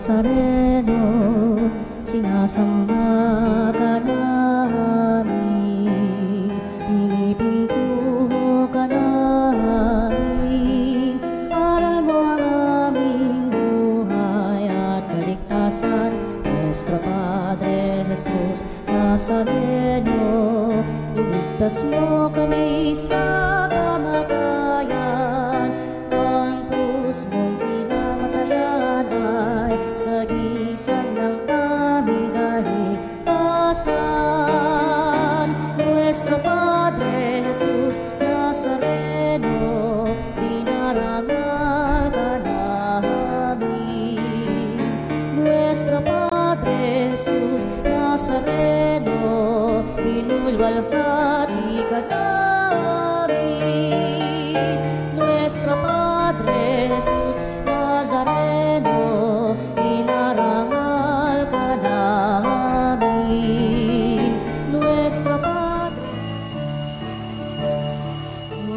Nazareno, sinasamba ka namin, pinipinto ka namin, aral mo ang aming buhay at kaligtasan. Nuestro Padre Jesus Nazareno, iligtas mo kami sa kamatayan, ang krus mong pinamatayan ay sagisag ng aming kaligtasan. Nuestro Padre Jesus Nazareno, dinarangal ka namin. Nuestro Padre Jesus Nazareno, inulwalhati ka namin. Nuestro Padre Jesus Nazareno, inarangal ka namin. Nuestro Padre,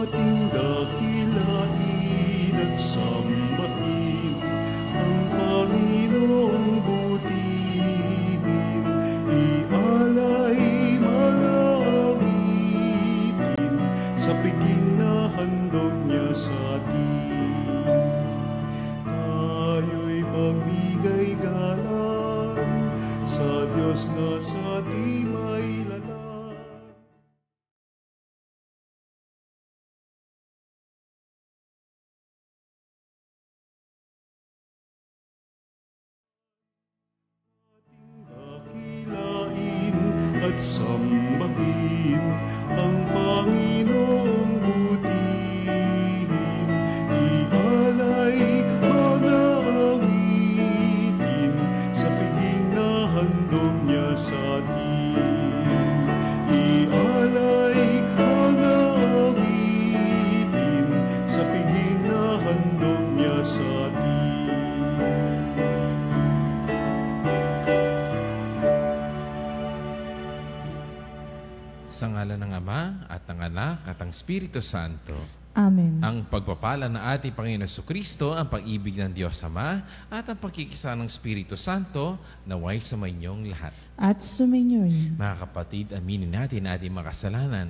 ating dakilain at sambahin ang Panginoong butihin, ialay mga awitin sa piging na handog niya sa atin. Tayo'y magbigay galang sa Diyos na sa ating may lalang. Dakilain at sambahin ang Panginoong butihin, ialay mga awitin sa piging na handog niya sa atin. Ialay mga awitin sa piging na handog niya sa atin. Sa ngalan ng Ama at ng Anak at ng Espiritu Santo. Amen. Ang pagpapala ng ating Panginoon Jesucristo, ang pag-ibig ng Diyos Ama, at ang pagkikisa ng Espiritu Santo, naway sa inyong lahat. At sumainyo rin. Mga kapatid, aminin natin ang ating mga kasalanan.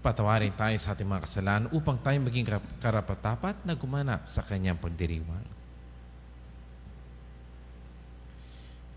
Patawarin tayo sa ating mga kasalanan upang tayo maging karapat-dapat na gumanap sa Kanyang pagdiriwang.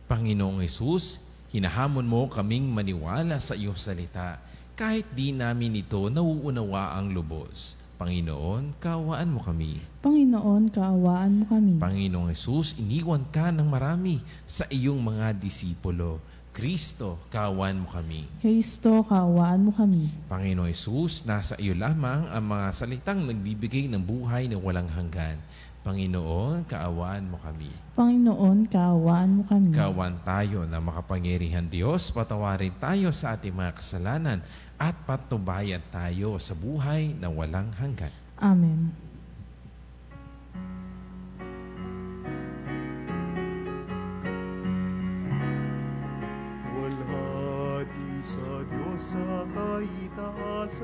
Panginoong Hesus, hinahamon mo kaming maniwala sa iyong salita, kahit di namin ito nauunawa ang lubos. Panginoon, kaawaan mo kami. Panginoon, kaawaan mo kami. Panginoong Hesus, iniwan ka ng marami sa iyong mga disipulo. Kristo, kaawaan mo kami. Kristo, kaawaan mo kami. Panginoong Hesus, nasa iyo lamang ang mga salitang nagbibigay ng buhay na walang hanggan. Panginoon, kaawaan mo kami. Panginoon, kaawaan mo kami. Kaawaan tayo na makapangyarihan Diyos, patawarin tayo sa ating mga kasalanan at patubayan tayo sa buhay na walang hanggan. Amen. Walhati sa Diyos sa kaitaasan,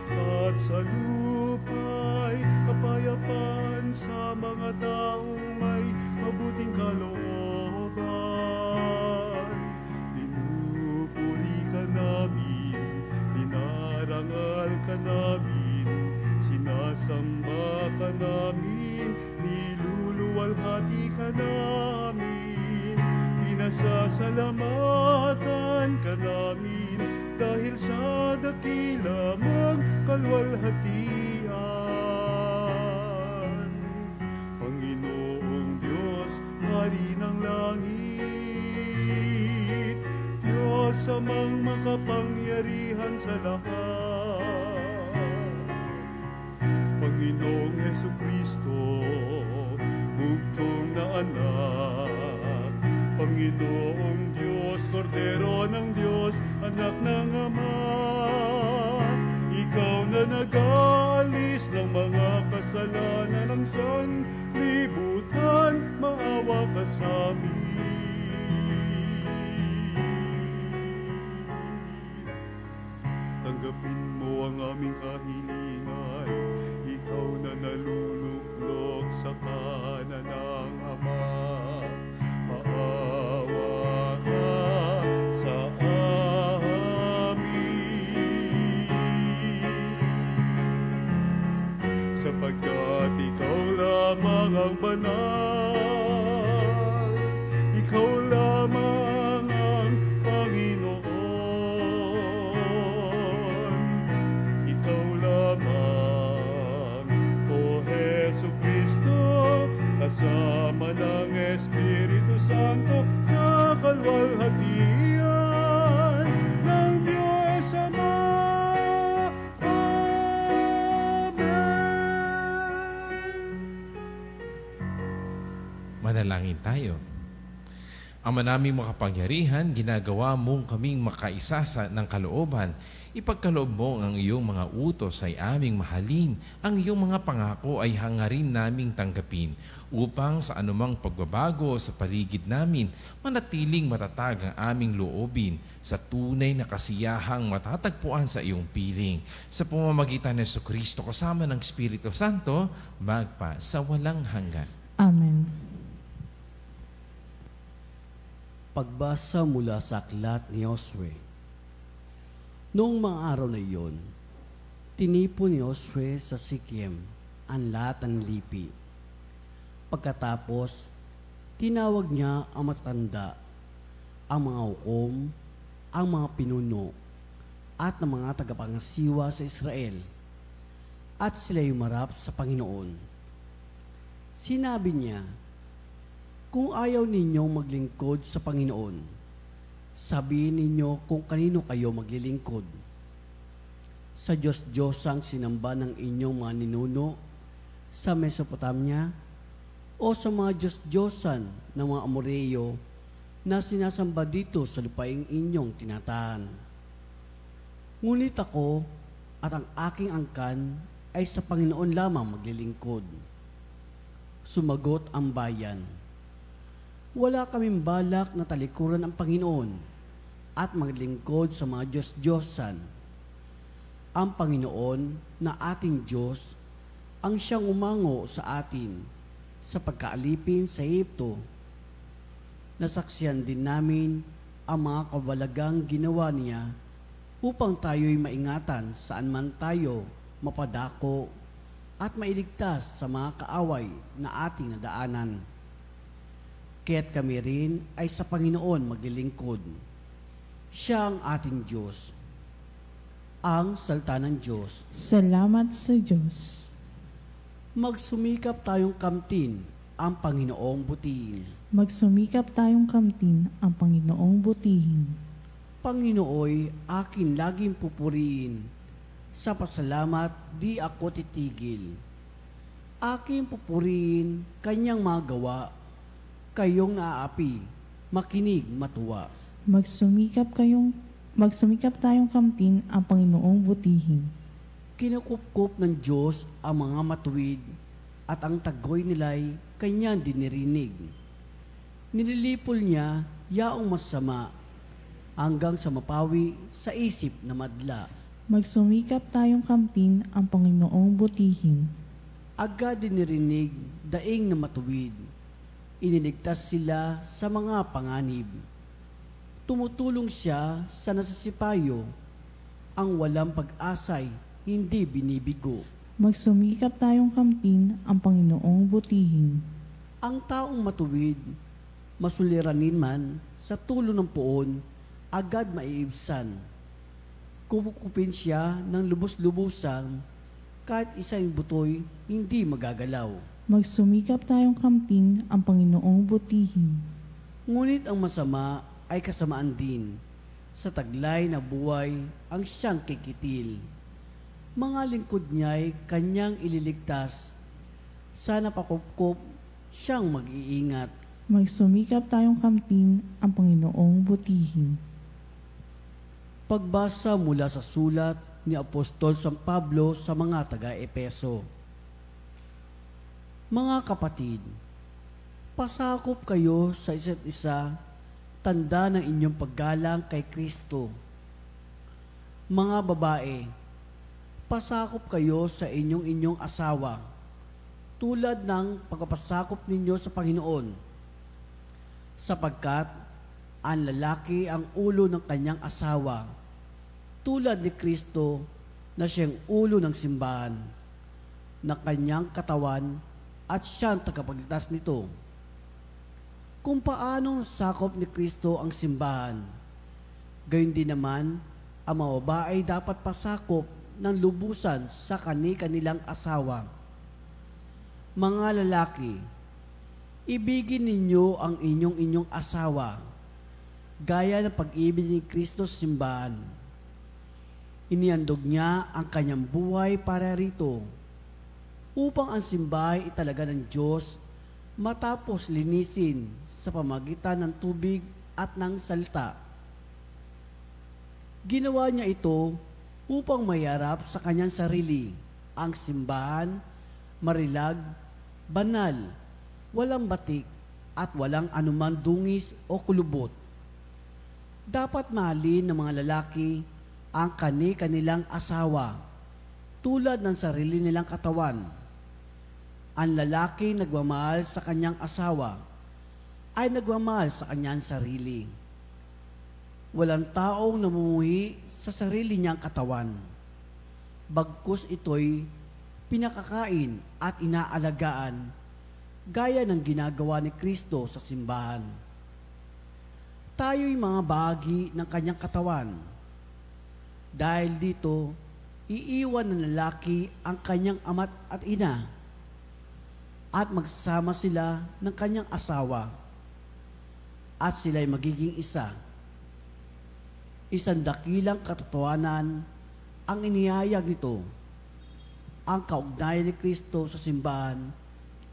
at sa lupa'y kapayapaan sa mga taong may mabuting kalooban. Pinupuri ka namin, dinarangal ka namin, sinasamba ka namin, niluluwalhati ka namin, pinasasalamatan ka namin, dahil sa dakila mong kalwalhatian. Panginoong Diyos, Hari ng langit, Diyos amang makapangyarihan sa lahat. Panginoong Jesucristo, bugtong na anak, Panginoong Diyos, Kordero ng Diyos, anak ng Ama, ikaw na nag-aalis ng mga kasalanan ng sanlibutan, maawa ka sa amin. Tanggapin mo ang aming kahilingan, ikaw na naluluklok sa kanan ng Ama. sapagkat ikaw lamang ang banal, ikaw lamang ang Panginoon, ikaw lamang, O Jesucristo, kasama ng Espiritu Santo sa kalwalhatian ng Diyos Ama. Manalangin tayo. Ama naming makapangyarihan, ginagawa mong kaming makaisa ng kalooban. Ipagkaloob mo ang iyong mga utos ay aming mahalin. Ang iyong mga pangako ay hangarin naming tanggapin upang sa anumang pagbabago sa paligid namin, manatiling matatag ang aming loobin sa tunay na kasiyahang matatagpuan sa iyong piling. Sa pamamagitan ng Jesucristo kasama ng Espiritu Santo, magpa sa walang hanggan. Amen. Pagbasa mula sa aklat ni Josue. Noong mga araw na iyon, tinipon ni Josue sa Sikem ang lahat ng lipi. Pagkatapos, tinawag niya ang matatanda, ang mga hukom, ang mga pinuno, at ang mga tagapangasiwa sa Israel, at sila yumarap sa Panginoon. Sinabi niya, kung ayaw ninyong maglingkod sa Panginoon, sabihin ninyo kung kanino kayo maglilingkod. Sa Diyos-Diyosang sinamba ng inyong mga ninuno sa Mesopotamia o sa mga Diyos-Diyosan ng mga Amoreo na sinasamba dito sa lupaing inyong tinatahan. Ngunit ako at ang aking angkan ay sa Panginoon lamang maglilingkod. Sumagot ang bayan, wala kaming balak na talikuran ang Panginoon at maglingkod sa mga Diyos-Diyosan. Ang Panginoon na ating Diyos ang siyang umango sa atin sa pagkaalipin sa Ehipto. Nasaksiyan din namin ang mga kabalagang ginawa niya upang tayo'y maingatan saan man tayo mapadako at mailigtas sa mga kaaway na ating nadaanan. Kaya't kami rin ay sa Panginoon maglilingkod. Siya ang ating Diyos. Ang salita ng Diyos. Salamat sa Diyos. Magsumikap tayong kamtin ang Panginoong butihin. Magsumikap tayong kamtin ang Panginoong butihin. Panginooy akin laging pupurihin. Sa pasalamat di ako titigil. Aking pupurihin kanyang mga gawa. Kayong naaapi, makinig, matuwa. Magsumikap tayong kamtin ang Panginoong butihin. Kinukupkup ng Diyos ang mga matuwid at ang tagoy nila'y kanyang dinirinig. Nililipol niya yaong masama hanggang sa mapawi sa isip na madla. Magsumikap tayong kamtin ang Panginoong butihin. Agad dinirinig daing na matuwid. Iniligtas sila sa mga panganib. Tumutulong siya sa nasasipayo. Ang walang pag-asay, hindi binibigo. Magsumikap tayong kamtin ang Panginoong butihin. Ang taong matuwid, masuliranin man sa tulo ng poon, agad maiibsan. Kukupin siya ng lubos-lubusan, kahit isang butoy hindi magagalaw. Magsumikap tayong kamtin ang Panginoong butihin. Ngunit ang masama ay kasamaan din. Sa taglay na buhay ang siyang kikitil. Mga lingkod niya'y kanyang ililigtas. Sa napakupkup, siyang mag-iingat. Magsumikap tayong kamtin ang Panginoong butihin. Pagbasa mula sa sulat ni Apostol San Pablo sa mga taga-Epeso. Mga kapatid, pasakop kayo sa isa't isa, tanda ng inyong paggalang kay Kristo. Mga babae, pasakop kayo sa inyong asawa, tulad ng pagpapasakop ninyo sa Panginoon. Sapagkat ang lalaki ang ulo ng kanyang asawa, tulad ni Kristo na siyang ulo ng simbahan. na kanyang katawan at siyang tagapagligtas nito. Kung paanong sakop ni Kristo ang simbahan, gayon din naman, ang mga babae dapat pasakop ng lubusan sa kani-kanilang asawa. Mga lalaki, ibigin ninyo ang inyong asawa, gaya ng pag-ibig ni Kristo sa simbahan. Inihandog niya ang kanyang buhay para rito, upang ang simbahan italaga ng Diyos matapos linisin sa pamagitan ng tubig at ng salita. Ginawa niya ito upang mayarap sa kanyang sarili ang simbahan, marilag, banal, walang batik at walang anuman dungis o kulubot. Dapat mahalin ng mga lalaki ang kani-kanilang asawa tulad ng sarili nilang katawan. Ang lalaki nagmamahal sa kanyang asawa ay nagmamahal sa kanyang sarili. Walang taong namumuhi sa sarili niyang katawan. Bagkus ito'y pinakakain at inaalagaan gaya ng ginagawa ni Kristo sa simbahan. Tayo'y mga bahagi ng kanyang katawan. Dahil dito, iiwan ng lalaki ang kanyang ama't at ina at magsama sila ng kanyang asawa at sila'y magiging isa. Isang dakilang katotohanan ang inihayag nito. Ang kaugnayan ni Kristo sa simbahan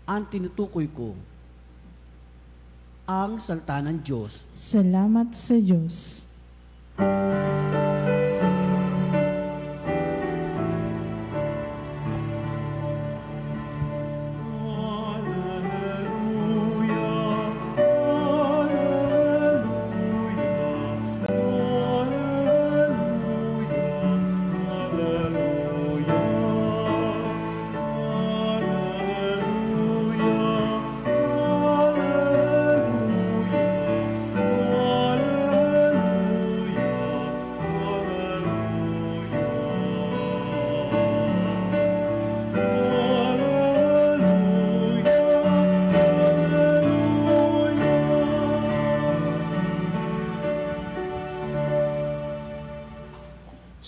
ang tinutukoy ko. Ang salita ng Diyos. Salamat sa Diyos.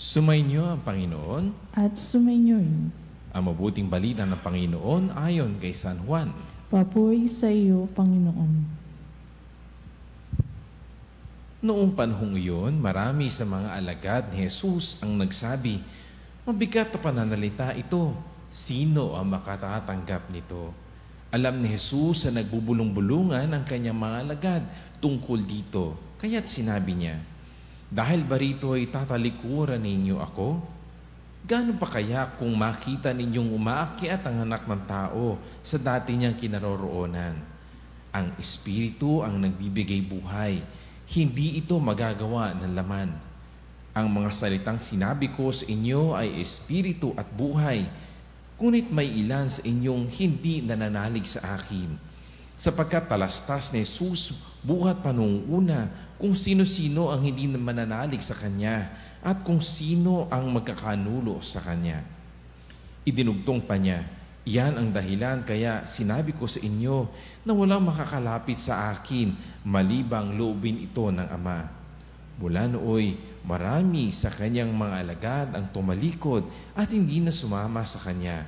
Sumainyo ang Panginoon At sumainyo'y ang mabuting balita ng Panginoon ayon kay San Juan. papuri sa iyo, Panginoon. Noong panahong iyon, marami sa mga alagad ni Jesus ang nagsabi, "Mabigat na pananalita ito. Sino ang makatatanggap nito?" Alam ni Jesus na nagbubulong-bulungan ang kanyang mga alagad tungkol dito. Kaya't sinabi niya, "Dahil ba rito ay tatalikuran ninyo ako? Gaano pa kaya kung makita ninyong umaakyat ang anak ng tao sa dati niyang kinaroroonan? Ang Espiritu ang nagbibigay buhay. Hindi ito magagawa ng laman. Ang mga salitang sinabi ko sa inyo ay Espiritu at buhay. Ngunit may ilan sa inyong hindi nananalig sa akin. Sapagkat talastas ni Jesus buhat pa noong una kung sino-sino ang hindi mananalig sa Kanya at kung sino ang magkakanulo sa Kanya." Idinugtong pa niya, "Iyan ang dahilan kaya sinabi ko sa inyo na walang makakalapit sa akin malibang loobin ito ng Ama." Mula nooy, marami sa Kanyang mga alagad ang tumalikod at hindi na sumama sa Kanya.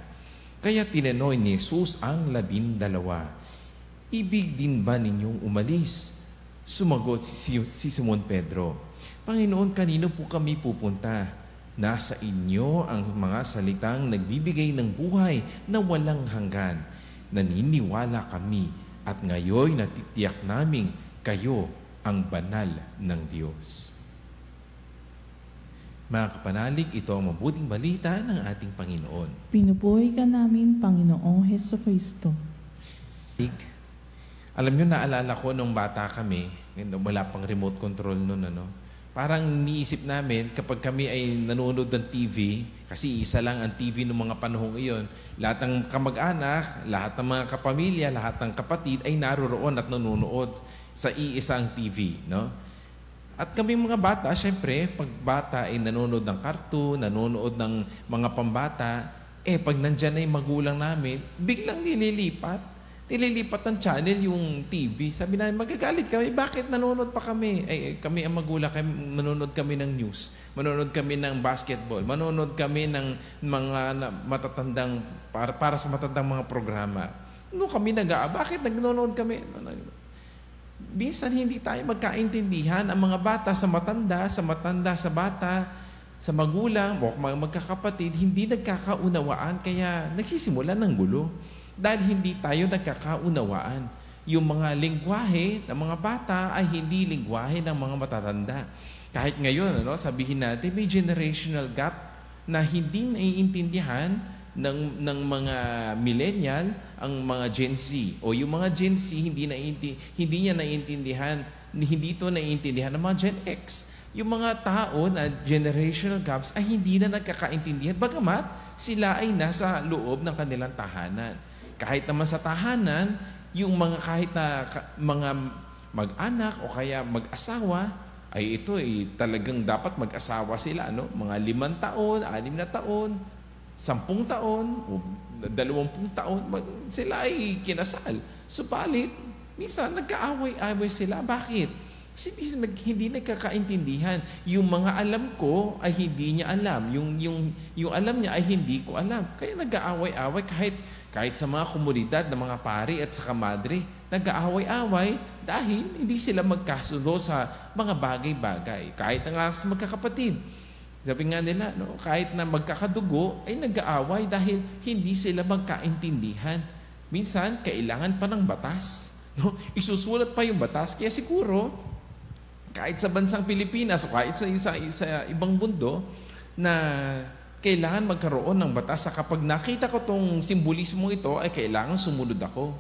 Kaya tinanoy ni Jesus ang 12, "Ibig din ba ninyong umalis?" Sumagot si Simon Pedro, "Panginoon, kanino po kami pupunta? Nasa inyo ang mga salitang nagbibigay ng buhay na walang hanggan. Naniniwala kami at ngayon natitiyak naming kayo ang banal ng Diyos." Mga kapanalig, ito ang mabuting balita ng ating Panginoon. Pinupuri ka namin, Panginoong Hesukristo. Alam nyo, naalala ko nung bata kami, wala pang remote control nun, parang niisip namin kapag kami ay nanonood ng TV, kasi isa lang ang TV noong mga panahong iyon, lahat ng kamag-anak, lahat ng mga kapamilya, lahat ng kapatid ay naroroon at nanonood sa iisang TV, no? At kami mga bata, syempre, pag bata ay nanonood ng cartoon, nanonood ng mga pambata, Pag nandyan na yung magulang namin, biglang nililipat ang channel yung TV. Sabi namin, magagalit kami, bakit nanonood pa kami? Kami ang magulang, manonood kami ng news, manonood kami ng basketball, manonood kami ng mga matatandang, para sa matatandang mga programa. Kami bakit nanonood kami? Minsan hindi tayo magkaintindihan, ang mga bata sa matanda sa bata, sa magulang, o magkakapatid, hindi nagkakaunawaan, kaya nagsisimula ng gulo. Dahil hindi tayo nagkakaunawaan. Yung mga lengguwahe ng mga bata ay hindi lengguwahe ng mga matatanda. Kahit ngayon, sabihin natin, may generational gap na hindi naiintindihan ng mga millennial ang mga Gen Z. O yung mga Gen Z, hindi niya naiintindihan, hindi ito naiintindihan ng mga Gen X. Yung mga tao na generational gaps ay hindi na nagkakaintindihan, bagamat sila ay nasa loob ng kanilang tahanan. Kahit naman sa tahanan, yung mga kahit na mga mag-anak o kaya mag-asawa, ay ito talagang dapat mag-asawa sila, mga 5 taon, 6 na taon, 10 taon, o 20 taon, sila ay kinasal. Subalit, minsan nagkaaway-away sila. Bakit? Hindi nagkakaintindihan. Yung mga alam ko ay hindi niya alam. Yung alam niya ay hindi ko alam. Kaya nag-aaway-away kahit sa mga komunidad ng mga pari at sa kamadre, nag-aaway-away dahil hindi sila magkasundo sa mga bagay-bagay. Kahit nga sa magkakapatid. Sabi nga nila, kahit na magkakadugo, ay nag-aaway dahil hindi sila magkaintindihan. Minsan, kailangan pa ng batas. Isusulat pa yung batas. Kaya siguro, kahit sa bansang Pilipinas o kahit sa ibang mundo, na kailangan magkaroon ng batas na kapag nakita ko tong simbolismo ito, ay kailangan sumunod ako.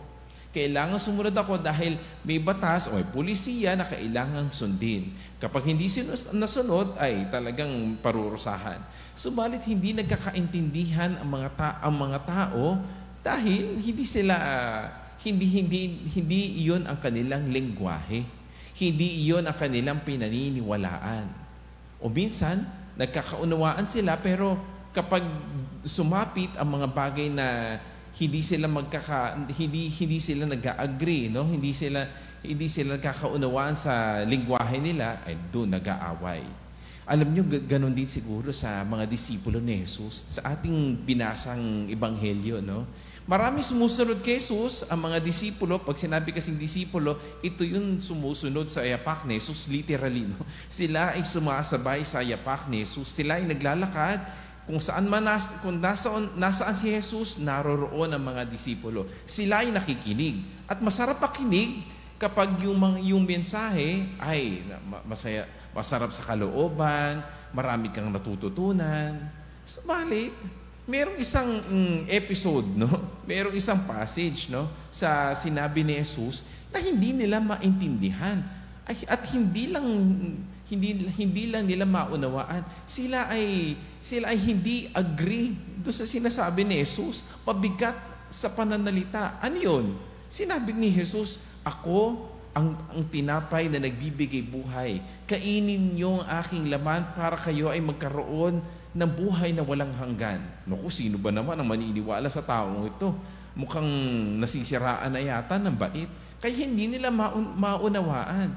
Kailangan sumunod ako dahil may batas o may pulisiya na kailangan sundin. Kapag hindi nasunod, ay talagang parurusahan. Subalit hindi nagkakaintindihan ang mga tao dahil hindi iyon ang kanilang lengguwahe. Hindi iyon ang kanilang pinaniniwalaan. O minsan, nagkakaunawaan sila, pero kapag sumapit ang mga bagay na hindi sila nag-agree, hindi sila nagkakaunawaan sa lengguwahe nila, ay doon nag-aaway. Alam nyo, ganun din siguro sa mga disipulo ni Jesus, sa ating binasang ebanghelyo, Marami sumusunod kay Jesus, ang mga disipulo. Pag sinabi kasing disipulo, ito yung sumusunod sa yapak ni Jesus, literally. Sila ay sumasabay sa yapak ni Jesus. Sila ay naglalakad. Kung nasaan si Jesus, naroroon ang mga disipulo. Sila ay nakikinig. At masarap pakinig kapag yung mensahe ay masarap sa kalooban, marami kang natututunan. Subalit, merong isang episode, merong isang passage, sa sinabi ni Jesus na hindi nila maintindihan at hindi lang nila maunawaan. Sila ay hindi agree doon sa sinasabi ni Jesus. Pabigat sa pananalita. Ano yun? Sinabi ni Jesus, ako ang tinapay na nagbibigay buhay. Kainin niyo ang aking laman para kayo ay magkaroon ng buhay na walang hanggan. Naku, sino ba naman ang maniniwala sa taong ito? Mukhang nasisiraan na yata ng bait. Kaya hindi nila maunawaan.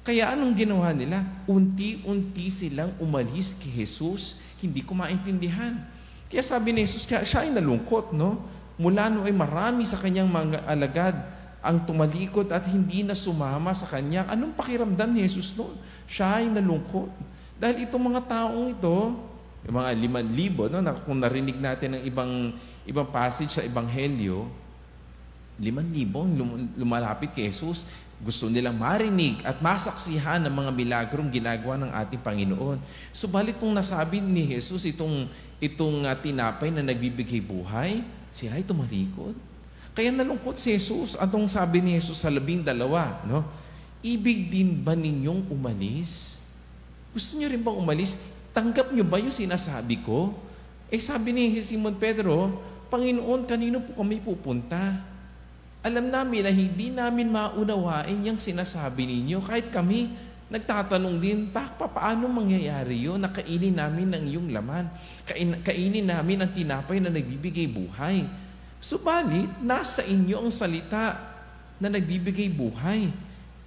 Kaya anong ginawa nila? Unti-unti silang umalis kay Jesus. Hindi ko maintindihan. Kaya sabi ni Jesus, siya ay nalungkot, Mula no ay marami sa kanyang mga alagad ang tumalikod at hindi na sumama sa kanya. Anong pakiramdam ni Jesus noon? Siya ay nalungkot. Dahil itong mga taong ito, yung mga 5,000, kung narinig natin ng ibang passage sa Ebanghelyo, 5,000 lumalapit kay Jesus. Gusto nilang marinig at masaksihan ng mga milagrong ginagawa ng ating Panginoon. Subalit nung nasabi ni Jesus itong tinapay na nagbibigay buhay, sila ay tumalikod. Kaya nalungkot si Jesus. Anong sabi ni Jesus sa 12? Ibig din ba ninyong umalis? Gusto niyo rin bang umalis? Tanggap niyo ba yung sinasabi ko? Sabi ni Simon Pedro, Panginoon, kanino po kami pupunta? Alam namin na hindi namin maunawain yung sinasabi ninyo. Kahit kami, Nagtatanong din, paano mangyayari yun? Nakainin namin ang iyong laman. Kainin namin ang tinapay na nagbibigay buhay. Subalit, nasa inyo ang salita na nagbibigay buhay.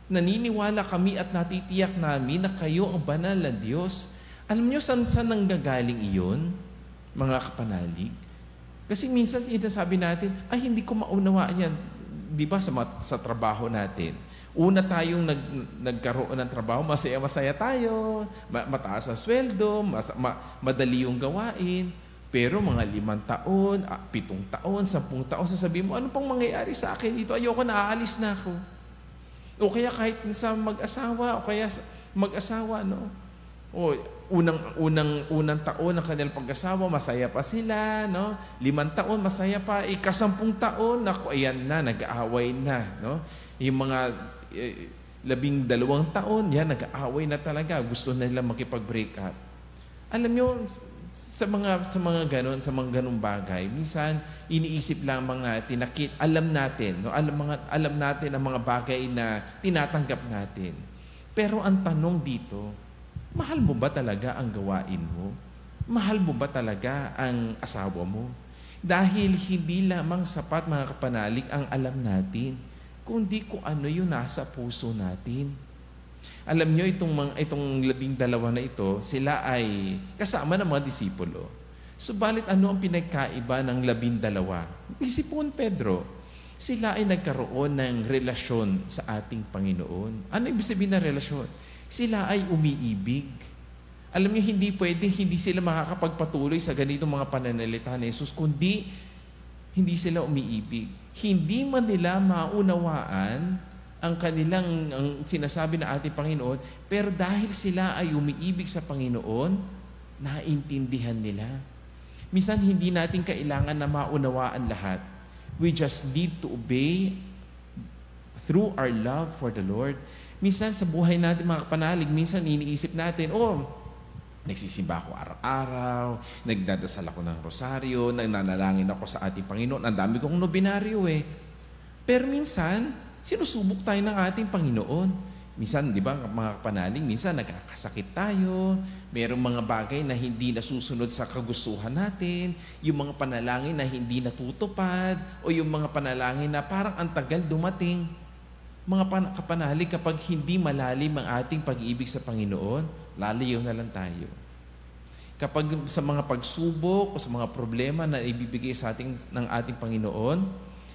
Naniniwala kami at natitiyak namin na kayo ang banal na Diyos. Alam niyo saan nanggagaling iyon, mga kapanalig? Kasi minsan sinasabi natin, ay hindi ko maunawaan yan. Di ba sa trabaho natin? Una tayong nagkaroon ng trabaho, masaya-masaya tayo, mataas ang sweldo, madali yung gawain. Pero mga 5 taon, 7 taon, 10 taon, sasabihin mo, ano pang mangyayari sa akin dito? Ayoko na, aalis na ako. O kaya kahit sa mag-asawa, no? O unang taon ng kanilang pag-asawa, masaya pa sila, no? 5 taon, masaya pa. 10 taon, naku, ayan na, nag-aaway na, no? Yung mga 12 taon, yan, nag-aaway na talaga. Gusto na nila makipag-break up. Alam nyo, sa mga ganung bagay, minsan iniisip lamang natin, alam natin, no? Alam natin ang mga bagay na tinatanggap natin. Pero ang tanong dito, mahal mo ba talaga ang gawain mo? Mahal mo ba talaga ang asawa mo? Dahil hindi lamang sapat, mga kapanalig, ang alam natin, kundi kung ano yung nasa puso natin. Alam nyo, itong 12 na ito, sila ay kasama ng mga disipulo. Subalit ano ang pinagkaiba ng 12? Isipon Pedro, sila ay nagkaroon ng relasyon sa ating Panginoon. Ano ibig sabihin ng relasyon? Sila ay umiibig. Alam niyo, hindi sila makakapagpatuloy sa ganitong mga pananalita ni Jesus, kundi hindi sila umiibig. Hindi man nila maunawaan ang sinasabi ng ating Panginoon, pero dahil sila ay umiibig sa Panginoon, naintindihan nila. Minsan, hindi natin kailangan na maunawaan lahat. We just need to obey through our love for the Lord. Minsan, sa buhay natin, mga kapanalig, minsan iniisip natin, nagsisimba ako araw-araw, nagdadasal ako ng rosaryo, nananalangin ako sa ating Panginoon, ang dami kong nobinaryo Pero minsan, sinusubok tayo ng ating Panginoon. Minsan, di ba, mga kapanalig, minsan nagkakasakit tayo, mayroong mga bagay na hindi nasusunod sa kagustuhan natin, yung mga panalangin na hindi natutupad, o yung mga panalangin na parang ang tagal dumating. Mga kapanalig, kapag hindi malalim ang ating pag-ibig sa Panginoon, lalayo na lang tayo. Kapag sa mga pagsubok o sa mga problema na ibibigay sa ating ng ating Panginoon,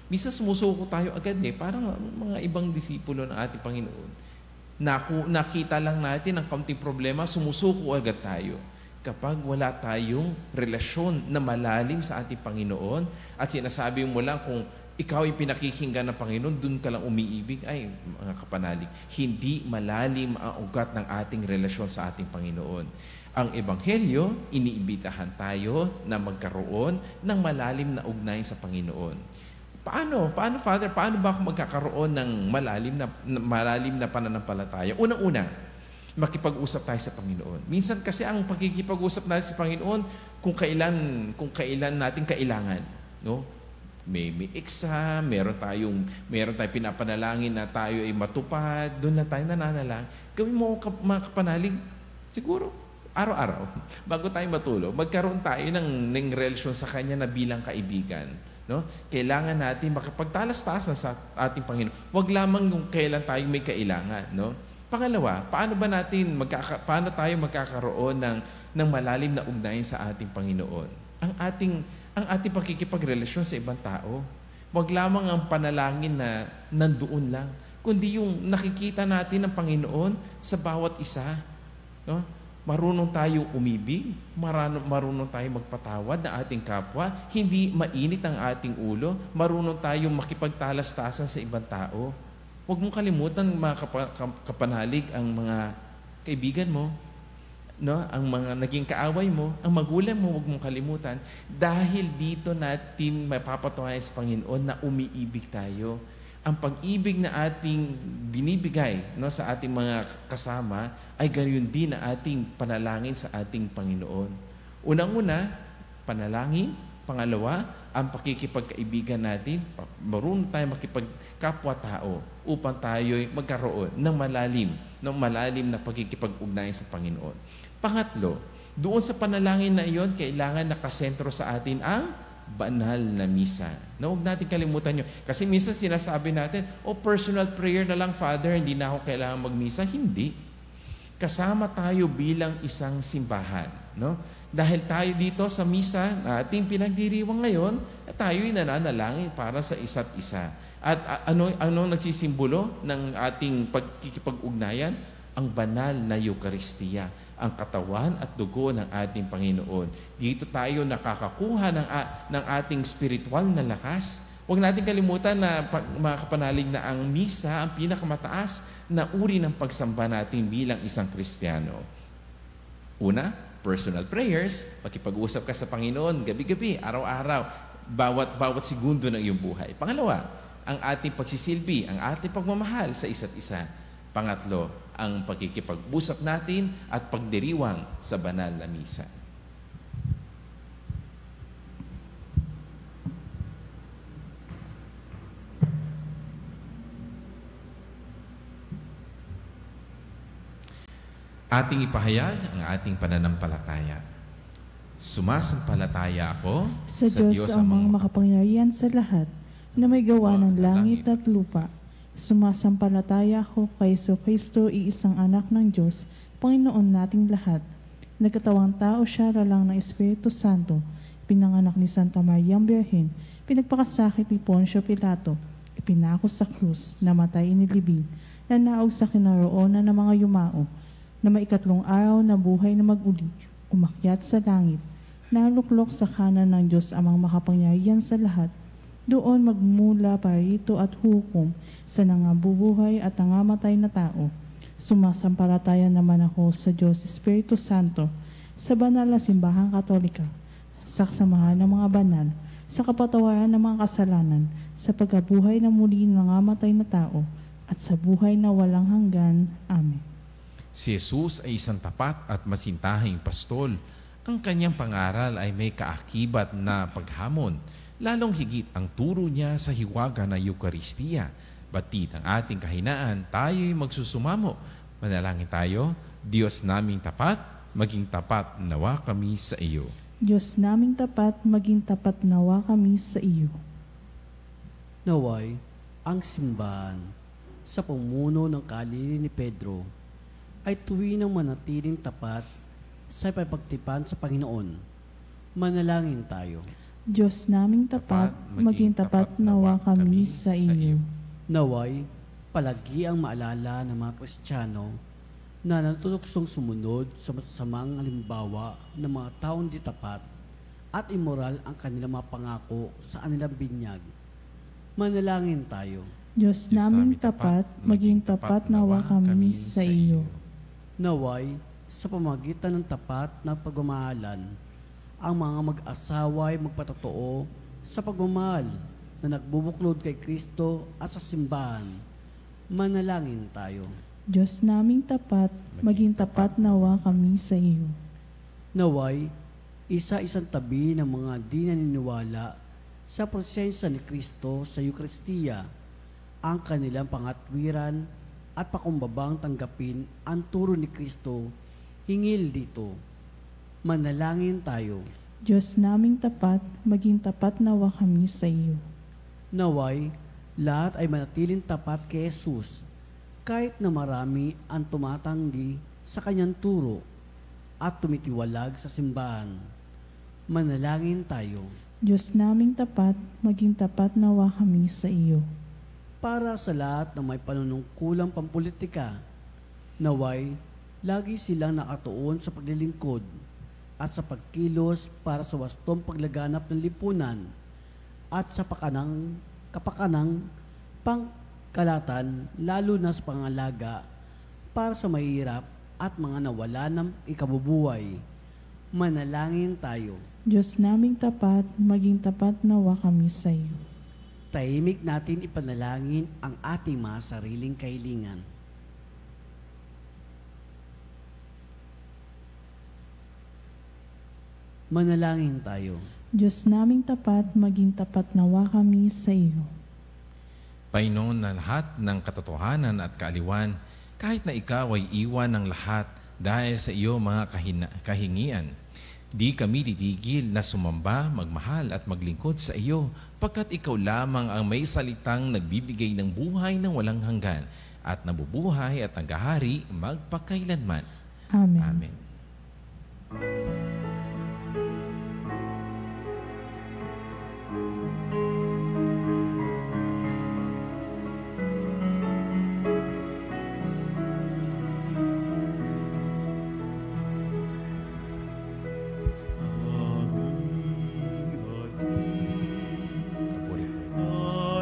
minsan sumusuko tayo agad parang mga ibang disipulo ng ating Panginoon. Nakita lang natin ang kaunting problema, sumusuko agad tayo. Kapag wala tayong relasyon na malalim sa ating Panginoon at sinasabi mo lang kung ikaw ay pinakikinggan ng Panginoon, dun ka lang umiibig, ay mga kapanalig, hindi malalim ang ugat ng ating relasyon sa ating Panginoon. Ang Ebanghelyo, iniimbitahan tayo na magkaroon ng malalim na ugnayan sa Panginoon. Paano, Father? Paano ba ako magkakaroon ng malalim na pananampalataya? Unang-una, makipag-usap tayo sa Panginoon. Minsan kasi ang pakikipag-usap natin sa Panginoon kung kailan natin kailangan, no? May exam, meron tayong pinapanalangin na tayo ay matupad, doon lang tayo nananalang. Gawin mo, mga kapanalig, siguro araw-araw, bago tayo matulog, magkaroon tayo ng relasyon sa Kanya na bilang kaibigan. No? Kailangan natin makapagtalas-tasan sa ating Panginoon. Huwag lamang yung kailan tayo may kailangan. No? Pangalawa, paano tayo magkakaroon ng malalim na ugnayan sa ating Panginoon? Ang ating pakikipagrelasyon sa ibang tao. Huwag lamang ang panalangin na nandoon lang, kundi yung nakikita natin ng Panginoon sa bawat isa. No? Marunong tayo umibig, marunong tayo magpatawad na ating kapwa, hindi mainit ang ating ulo, marunong tayong makipagtalas-tasan sa ibang tao. Huwag mong kalimutan, mga kapanalig, ang mga kaibigan mo, no? Ang mga naging kaaway mo, ang magulang mo, huwag mong kalimutan. Dahil dito natin mapapatunayan sa Panginoon na umiibig tayo. Ang pag-ibig na ating binibigay, no, sa ating mga kasama ay gayon din na ating panalangin sa ating Panginoon. Unang-una, panalangin. Pangalawa, ang pakikipagkaibigan natin, marunong tayo makipagkapwa-tao upang tayo'y magkaroon ng malalim na pakikipag-ugnayan sa Panginoon. Pangatlo, doon sa panalangin na iyon, kailangan nakasentro sa atin ang banal na misa. Na huwag natin kalimutan nyo. Kasi minsan sinasabi natin, personal prayer na lang, Father, hindi na ako kailangan magmisa. Hindi. Kasama tayo bilang isang simbahan. No? Dahil tayo dito sa misa na ating pinagdiriwang ngayon, tayo'y nananalangin para sa isa't isa. At ano nagsisimbolo ng ating pagkikipag-ugnayan? Ang banal na Eucharistia, ang katawan at dugo ng ating Panginoon. Dito tayo nakakakuha ng ating spiritual na lakas. Huwag natin kalimutan na mga kapanalig na ang misa ang pinakamataas na uri ng pagsamba natin bilang isang Kristiyano. Una, personal prayers, makipag-usap ka sa Panginoon gabi-gabi, araw-araw, bawat segundo ng iyong buhay. Pangalawa, ang ating pagsisilbi, ang ating pagmamahal sa isa't isa. Pangatlo, ang pagkikipag-usap natin at pagdiriwang sa banal na misa. Ating ipahayag ang ating pananampalataya. Sumasampalataya ako Sa Diyos amang makapangyarihan sa lahat, na may gawa ng langit at lupa. Sumasampalataya ako kay Jesucristo, iisang anak ng Diyos, Panginoon nating lahat. Nagkatawang tao siya lalang ng Espiritu Santo, pinanganak ni Santa Mariang Birhen, pinagpakasakit ni Poncio Pilato, ipinako sa krus, namatay inilibing, nanaog sa kinaroonan ng mga yumao, na maikatlong araw na buhay na mag-uli, umakyat sa langit, naluklok sa kanan ng Diyos amang makapangyarihan sa lahat, doon magmula parito at hukom sa nangabubuhay at nangamatay na tao. Sumasampalataya naman ako sa Diyos Espiritu Santo, sa banal na simbahang katolika, sa kasamahan ng mga banal, sa kapatawaran ng mga kasalanan, sa pagkabuhay na muli ng nangamatay na tao, at sa buhay na walang hanggan. Amen. Si Jesus ay isang tapat at masintahing pastol. Ang kanyang pangaral ay may kaakibat na paghamon. Lalong higit ang turo niya sa hiwaga na Eucharistia. Batid ang ating kahinaan, tayo'y magsusumamo. Manalangin tayo, Diyos naming tapat, maging tapat nawa kami sa iyo. Diyos naming tapat, maging tapat nawa kami sa iyo. Naway, ang simbahan sa pumuno ng kalili ni Pedro ay tuwinang manatiling tapat sa pagpagtipan sa Panginoon. Manalangin tayo. Diyos naming tapat, maging tapat nawa kami sa iyo. Naway, palagi ang maalala ng mga Kristiyano na natutuksong sumunod sa masasamang halimbawa ng mga taong di tapat at immoral ang kanilang mga pangako sa kanilang binyag. Manalangin tayo. Diyos naming tapat, maging tapat nawa kami sa iyo. Naway, sa pamagitan ng tapat na pagmamahalan, ang mga mag-asawa ay magpatotoo sa pagmamahal na nagbubuklod kay Kristo at sa simbahan. Manalangin tayo. Diyos naming tapat, maging tapat nawa kami sa iyo. Naway, isa-isang tabi ng mga di naniniwala sa presensya ni Kristo sa Eucharistia, ang kanilang pangatwiran at pakumbabang tanggapin ang turo ni Kristo hingil dito. Manalangin tayo. Diyos naming tapat, maging tapat nawa kami sa iyo. Naway, lahat ay manatiling tapat kay Jesus, kahit na marami ang tumatanggi sa kanyang turo at tumitiwalag sa simbahan. Manalangin tayo. Diyos naming tapat, maging tapat nawa kami sa iyo. Para sa lahat ng may panunungkulang pampolitika, naway, lagi silang nakatuon sa paglilingkod at sa pagkilos para sa wastong paglaganap ng lipunan at sa kapakanang pangkalatan, lalo na sa pangalaga para sa mahirap at mga nawala ng ikabubuhay. Manalangin tayo. Diyos naming tapat, maging tapat nawa kami sa iyo. Tahimik natin ipanalangin ang ating mga sariling kahilingan. Manalangin tayo. Diyos naming tapat, maging tapat nawa kami sa iyo. Panginoon na lahat ng katotohanan at kaaliwan, kahit na ikaw ay iwan ng lahat dahil sa iyo mga kahingian, di kami titigil na sumamba, magmahal at maglingkod sa iyo, pagkat ikaw lamang ang may salitang nagbibigay ng buhay na walang hanggan at nabubuhay at naghahari magpakailanman. Amen. Amen.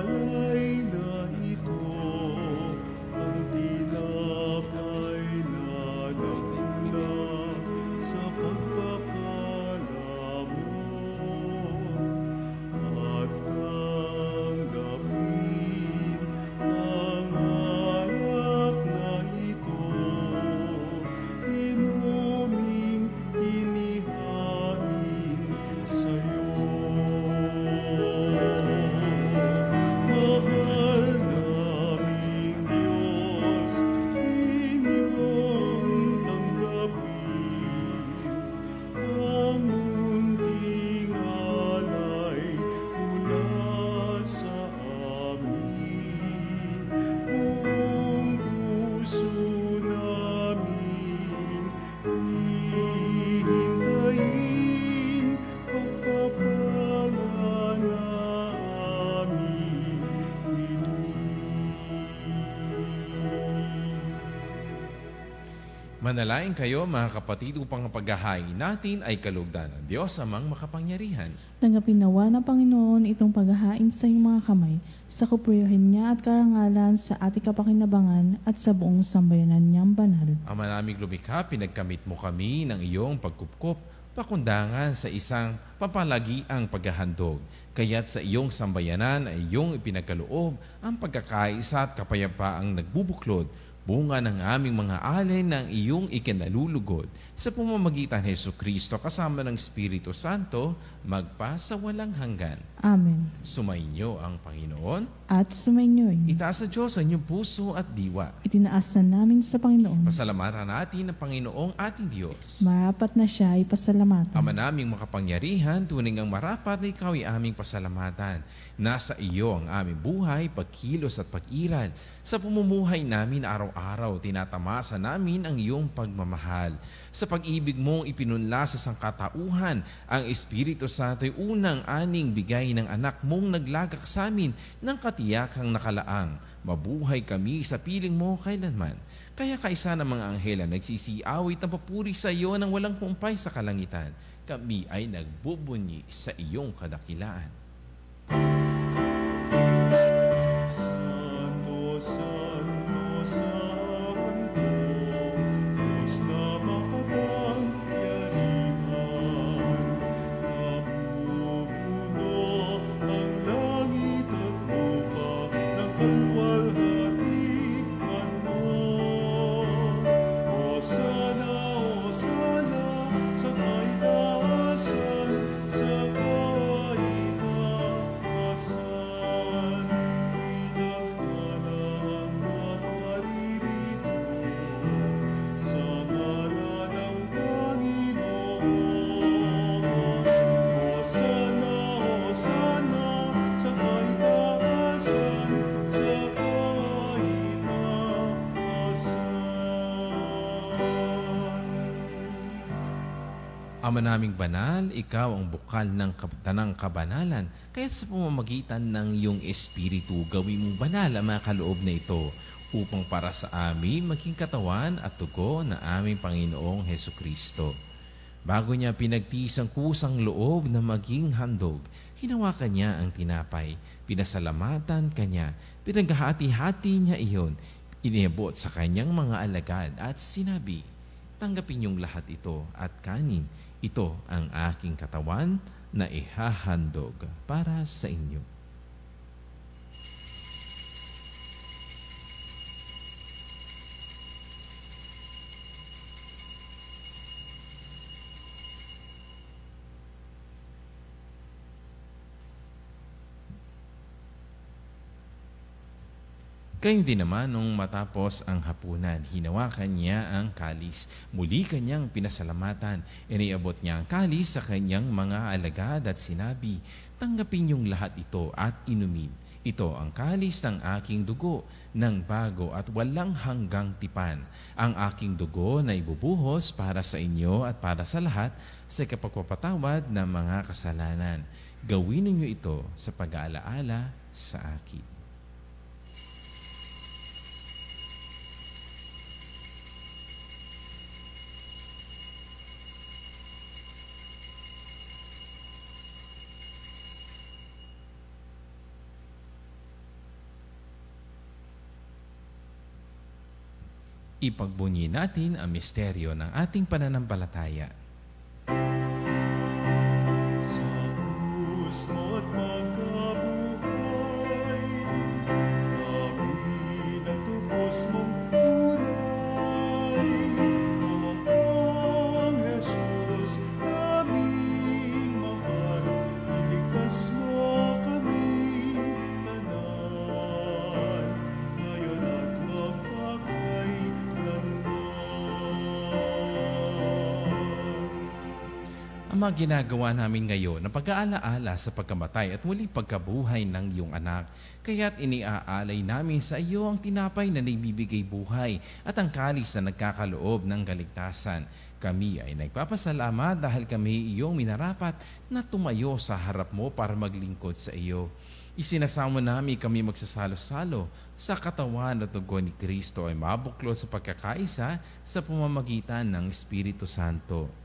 Alay na ito, ang tinapay na nagmula sa pagpapala mo. At tanggapin ang alak na ito, inuming inihain sa'yo. Mahal naming Diyos, inyong tanggapin ang munting alay mula sa amin. Buong puso namin hihintayin pagpapala na aming Manalangin kayo mga kapatid upang ang paghahain natin ay kalugdan ng Diyos amang makapangyarihan. Tanggapin nawa ng Panginoon itong paghahain sa iyong mga kamay, sa kupurihin niya at karangalan sa ating kapakinabangan at sa buong sambayanan niyang banal. Ama naming lumikha, pinagkamit mo kami ng iyong pagkupkup, pakundangan sa isang papalagiang paghahandog. Kaya't sa iyong sambayanan ay iyong ipinagkaloob ang pagkakaisa at kapayapaang nagbubuklod, bunga ng aming mga alay ng iyong ikinalulugod sa pamamagitan ni Jesucristo kasama ng Espiritu Santo, magpa sa walang hanggan. Amen. Sumainyo ang Panginoon. At sumainyo'y Itaas sa Diyos ang inyong puso at diwa. itinaasan namin sa Panginoon. Pasalamatan natin ang Panginoong ating Diyos. Marapat na siya ay pasalamatan. Ama naming makapangyarihan, tunay ang marapat na ikaw ay aming pasalamatan. Nasa iyo ang aming buhay, pagkilos at pag-iral. Sa pamumuhay namin araw-araw, tinatamasa namin ang iyong pagmamahal. Sa pag-ibig mong ipinunla sa sangkatauhan, ang Espiritu Santo ay unang aning bigay ng anak mong naglagak sa amin ng katiyakang nakalaang. Mabuhay kami sa piling mo kailanman. Kaya kaisa ng mga anghela nagsisiawit ng papuri sa iyo ng walang humpay sa kalangitan. Kami ay nagbubunyi sa iyong kadakilaan. Santo, Santo, Santo, Diyos na makapangyarihan, napupuno ang langit at lupa ng kalwalhatian mo. Hosana, Hosana, sa kaitaasan, sa kaitaasan. Pinagpala ang naparirito sa ngalan ng Panginoon. Hosana, Hosana, sa kaitaasan, sa kaitaasan. Ama naming banal, ikaw ang bukal ng tanang kabanalan. Kaya sa pamamagitan ng iyong Espiritu, gawin mong banal ang mga kaloob na ito upang para sa amin maging katawan at tugo na aming Panginoong Hesukristo. Bago niya pinagtiis ang kusang loob na maging handog, hinawakan niya ang tinapay, pinasalamatan kanya, pinaghahati-hati niya iyon, iniabot sa kanyang mga alagad at sinabi, "Tanggapin niyong lahat ito at kanin. Ito ang aking katawan na ihahandog para sa inyo." Gayun din naman nung matapos ang hapunan, hinawakan niya ang kalis. Muli kanyang pinasalamatan. Iniabot niya ang kalis sa kanyang mga alagad at sinabi, "Tanggapin niyong lahat ito at inumin. Ito ang kalis ng aking dugo, ng bago at walang hanggang tipan. Ang aking dugo na ibubuhos para sa inyo at para sa lahat sa kapagpapatawad ng mga kasalanan. Gawin ninyo ito sa pag-aalaala sa akin." Ipagbunyi natin ang misteryo ng ating pananampalataya. Sa krus mo't magkabuhay, kami natubos mong tunay. Ang Jesus naming mahal, iligtas mo kaming tanan, ngayon at Ang mga ginagawa namin ngayon na pag-aalaala sa pagkamatay at muling pagkabuhay ng iyong anak. Kaya't iniaalay namin sa iyo ang tinapay na nagbibigay buhay at ang kalis na nagkakaloob ng kaligtasan. Kami ay nagpapasalamat dahil kami iyong minarapat na tumayo sa harap mo para maglingkod sa iyo. Isinasamo namin kami magsasalo-salo sa katawan at dugo ni Kristo ay mabuklod sa pagkakaisa sa pamamagitan ng Espiritu Santo.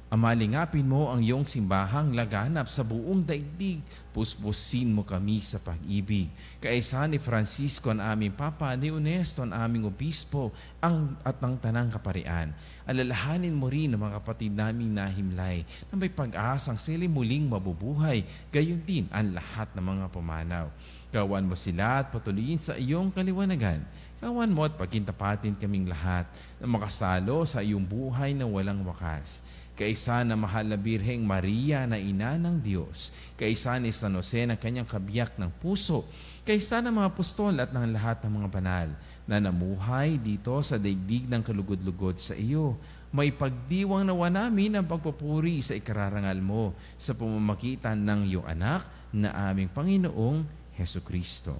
Amalingapin mo ang iyong simbahang laganap sa buong daigdig. Puspusin mo kami sa pag-ibig. Kaisa ni Francisco ang aming Papa, ni Ernesto ang aming Obispo, at ng Tanang Kaparian. Alalahanin mo rin ang mga kapatid naming nahimlay na may pag-asang sila muling mabubuhay, gayon din ang lahat ng mga pumanaw. Kawan mo sila at patuloyin sa iyong kaliwanagan. Kawan mo at pagintapatin kaming lahat na makasalo sa iyong buhay na walang wakas. Kaisa na mahal na Birheng Maria na ina ng Diyos, kaisa ni San Jose na kanyang kabiyak ng puso, kaisa ng mga apostol at ng lahat ng mga banal na namuhay dito sa daigdig ng kalugod-lugod sa iyo. May pagdiwang nawa namin ang pagpupuri sa ikararangal mo sa pamamagitan ng iyong anak na aming Panginoong Hesukristo.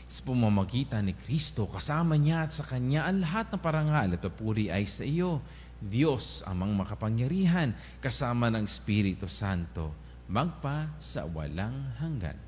Sa pamamagitan ni Kristo, kasama niya at sa Kanya ang lahat ng parangal at papuri ay sa iyo, Diyos amang makapangyarihan, kasama ng Espiritu Santo, magpa sa walang hanggan.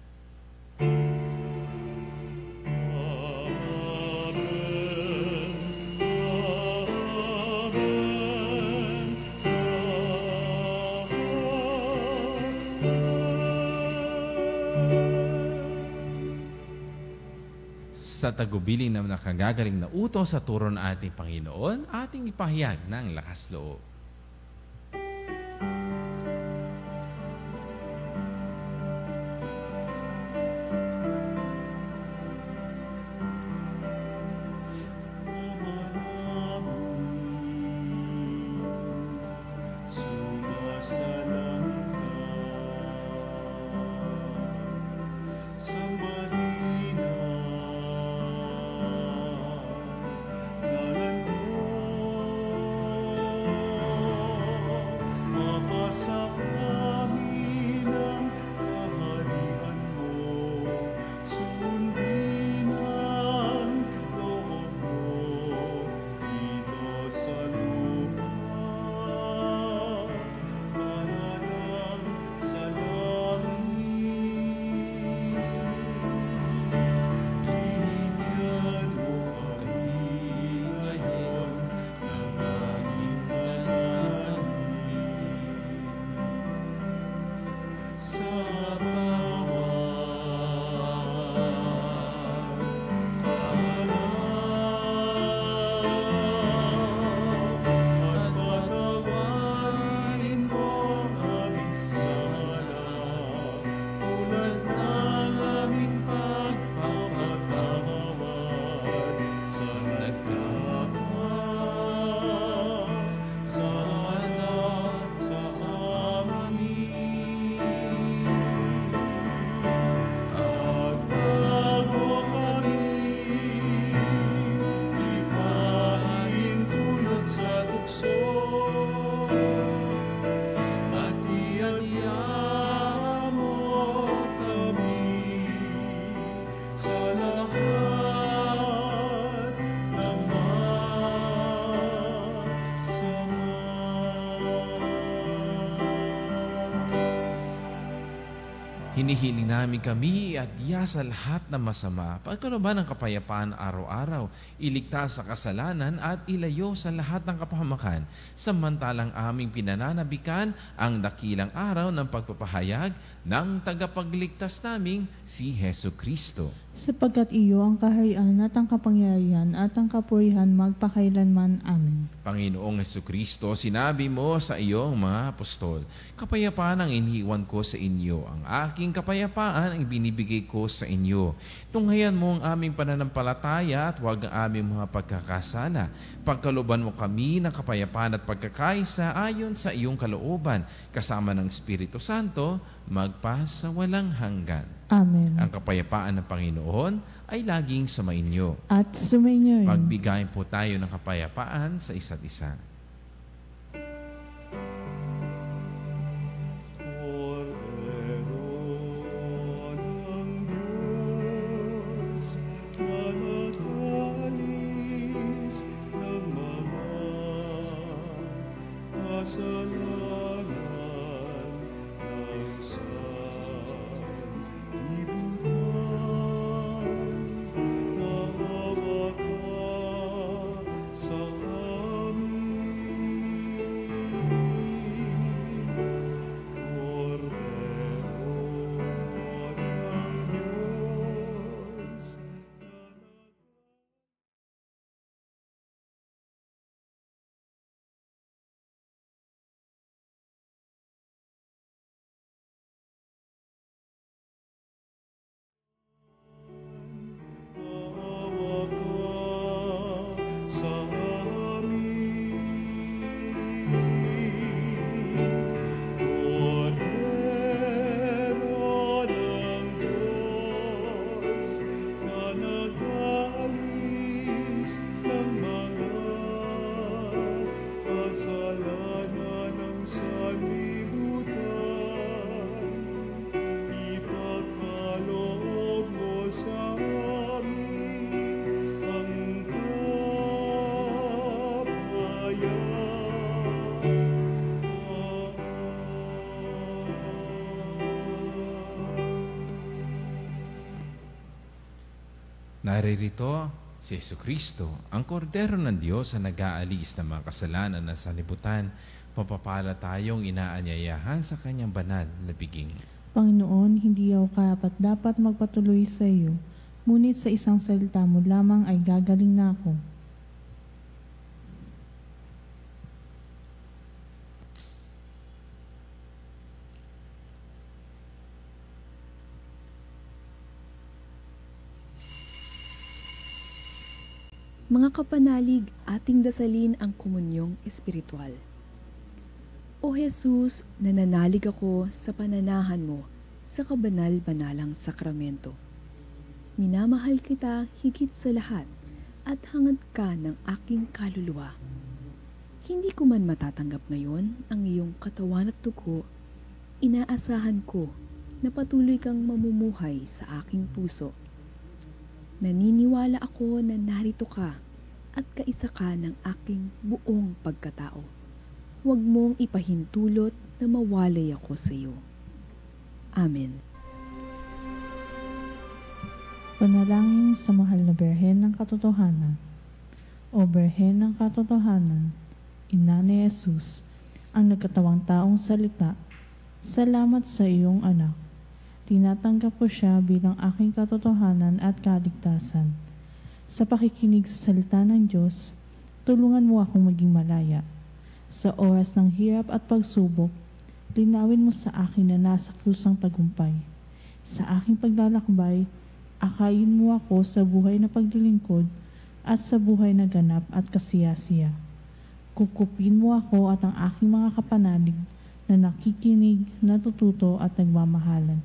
Sa tagubilin na nakagagaling na utos sa turo ng ating Panginoon, ating ipahayag ng lakas loob. Hinihiling namin kami at iya sa lahat ng masama, pagkalooban ng kapayapaan araw-araw, iligtas sa kasalanan at ilayo sa lahat ng kapahamakan, samantalang aming pinananabikan ang dakilang araw ng pagpapahayag ng tagapagligtas naming si Hesu Kristo. Sapagkat iyo ang kaharian at ang kapangyarihan at ang kapurihan magpakailanman. Amen. Panginoong Hesukristo, sinabi mo sa iyong mga apostol, kapayapaan ang iniwan ko sa inyo, ang aking kapayapaan ang binibigay ko sa inyo. Tunghayan mo ang aming pananampalataya at huwag ang aming mga pagkakasala. Pagkalooban mo kami ng kapayapaan at pagkakaisa ayon sa iyong kalooban, kasama ng Espiritu Santo, magpa sa walang hanggan. Amen. Ang kapayapaan ng Panginoon ay laging sumainyo. At sumainyo rin. Magbigayin po tayo ng kapayapaan sa isa't isa. Naririto si Jesucristo, ang kordero ng Diyos na nag-aalis ng mga kasalanan ng sanlibutan. Mapapala tayong inaanyayahan sa kanyang banal na biging. Panginoon, hindi ako karapat-dapat magpatuloy sa iyo, ngunit sa isang salita mo lamang ay gagaling na ako. Mga kapanalig, ating dasalin ang komunyong espiritual. O Jesus, nananalig ako sa pananahan mo sa kabanal-banalang sakramento. Minamahal kita higit sa lahat at hangad ka ng aking kaluluwa. Hindi ko man matatanggap ngayon ang iyong katawan at dugo, inaasahan ko na patuloy kang mamumuhay sa aking puso. Naniniwala ako na narito ka at kaisa ka ng aking buong pagkatao. Huwag mong ipahintulot na mawalay ako sa iyo. Amen. Panalangin sa mahal na Birhen ng Katotohanan. O Birhen ng Katotohanan, Ina ni Jesus, ang nagkatawang taong salita, salamat sa iyong anak. Tinatanggap ko siya bilang aking katotohanan at kaligtasan. Sa pakikinig sa salita ng Diyos, tulungan mo akong maging malaya. Sa oras ng hirap at pagsubok, linawin mo sa akin na nasa krusang tagumpay. Sa aking paglalakbay, akayin mo ako sa buhay na paglilingkod at sa buhay na ganap at kasiyasiya. Kukupin mo ako at ang aking mga kapanalig na nakikinig, natututo at nagmamahalan.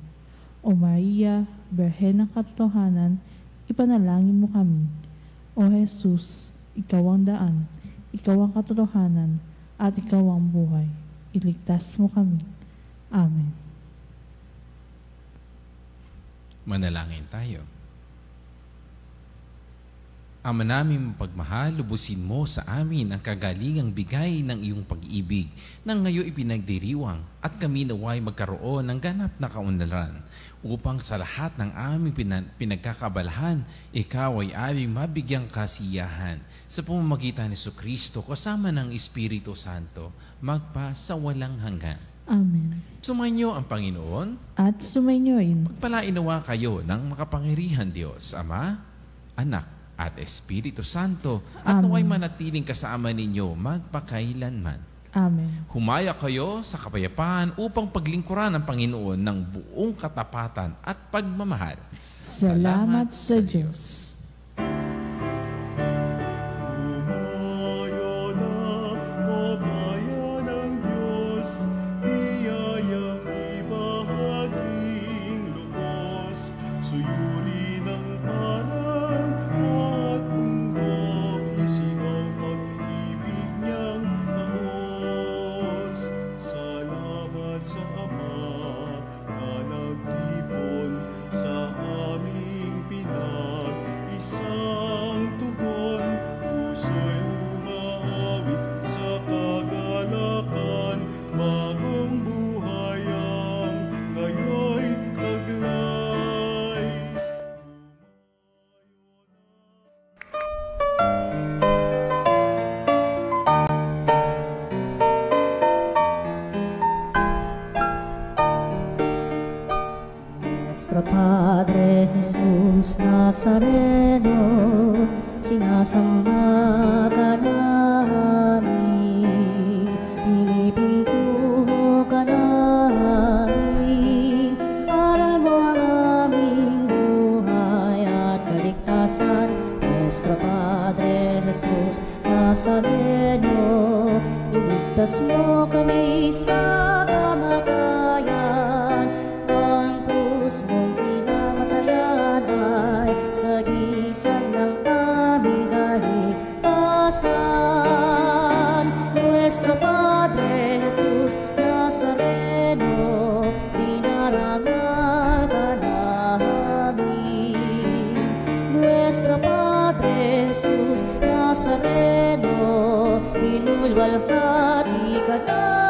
O Maria, Birhen ng Katotohanan, ipanalangin mo kami. O Jesus, ikaw ang daan, ikaw ang katotohanan, at ikaw ang buhay. Iligtas mo kami. Amen. Manalangin tayo. Ama namin mapagmahal, lubusin mo sa amin ang kagalingang bigay ng iyong pag-ibig na ngayon ipinagdiriwang at kami naway magkaroon ng ganap na kaunlaran upang sa lahat ng aming pinagkakabalahan, ikaw ay aming mabigyang kasiyahan sa pamamagitan ni Jesucristo kasama ng Espiritu Santo magpa sa walang hanggan. Amen. Sumainyo ang Panginoon At sumainyoin. pagpalainawa kayo ng makapangyarihan Diyos, Ama, Anak, at Espiritu Santo, at Amen. naway manatiling kasama ninyo magpakailanman. Amen. Humaya kayo sa kapayapaan upang paglingkuran ng Panginoon ng buong katapatan at pagmamahal. Salamat sa Diyos. Umayo na, o bayan ng Diyos, biyayang ibahaging lubos, suyuri ng parang at bundok, isigaw pag-ibig niyang taos. Salamat sa Ama na nagtipon sa aming pinag-isang tugon. Puso'y umaawit sa kagalakan, bagong buhay ang kayo'y taglay. Nuestro Padre Jesus Nazareno, sinasamba ka namin, pinipintuho ka namin, aral mo ang aming buhay at kaligtasan. Nuestro Padre Jesus Nazareno, iligtas mo kami sa kamatayan, ang krus mong pinamatayan ay sagisag ng aming kaligtasan. Nuestro Padre Jesus Nazareno, dinarangal ka namin. Nuestro Padre Jesus Nazareno, inulwalhati ka namin.